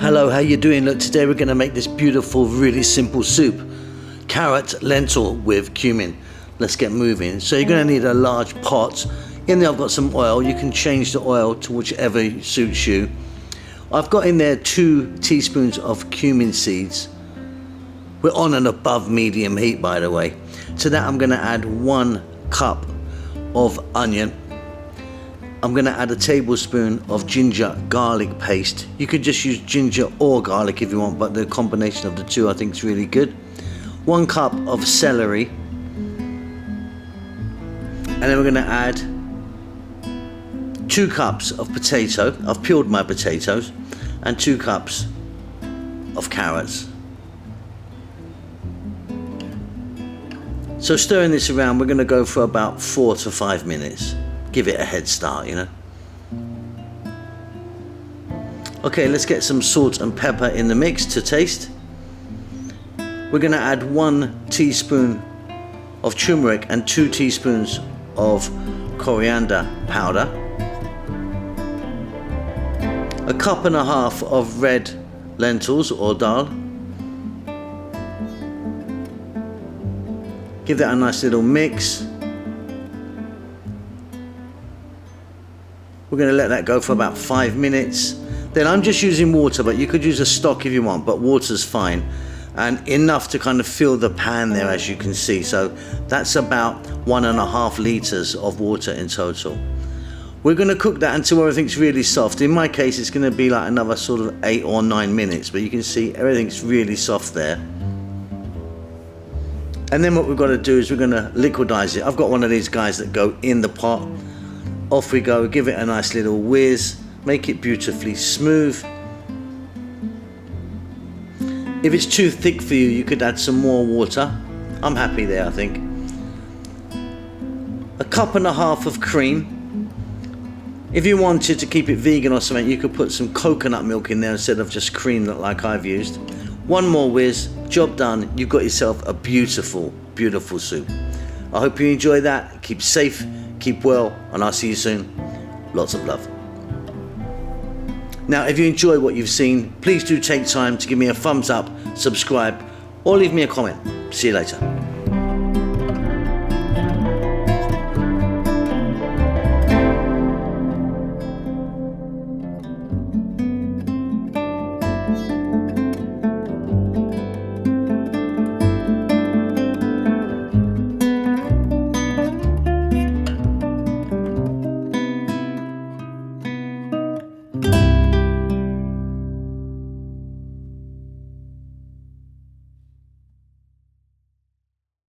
Hello, how you doing? Look, today we're going to make this beautiful, really simple soup. Carrot lentil with cumin. Let's get moving. So you're going to need a large pot. In there I've got some oil. You can change the oil to whichever suits you. I've got in there 2 teaspoons of cumin seeds. We're on an above medium heat, by the way. To that I'm going to add 1 cup of onion. I'm going to add a tablespoon of ginger garlic paste. You could just use ginger or garlic if you want, but the combination of the two I think is really good. 1 cup of celery. And then we're going to add 2 cups of potato. I've peeled my potatoes. And 2 cups of carrots. So stirring this around, we're going to go for about 4 to 5 minutes. Give it a head start, you know. Okay, let's get some salt and pepper in the mix to taste. We're going to add 1 teaspoon of turmeric and 2 teaspoons of coriander powder. 1.5 cups of red lentils or dal. Give that a nice little mix. We're going to let that go for about 5 minutes. Then I'm just using water, but you could use a stock if you want, but water's fine. And enough to kind of fill the pan there, as you can see. So that's about 1.5 liters of water in total. We're going to cook that until everything's really soft. In my case, it's going to be like another sort of 8 or 9 minutes, but you can see everything's really soft there. And then what we've got to do is we're going to liquidize it. I've got one of these guys that go in the pot. Off we go, give it a nice little whiz, make it beautifully smooth. If it's too thick for you, you could add some more water. I'm happy there, I think. 1.5 cups of cream. If you wanted to keep it vegan or something, you could put some coconut milk in there instead of just cream like I've used. 1 more whiz, job done. You've got yourself a beautiful, beautiful soup. I hope you enjoy that. Keep safe, keep well, and I'll see you soon. Lots of love. Now, if you enjoy what you've seen, please do take time to give me a thumbs up, subscribe, or leave me a comment. See you later.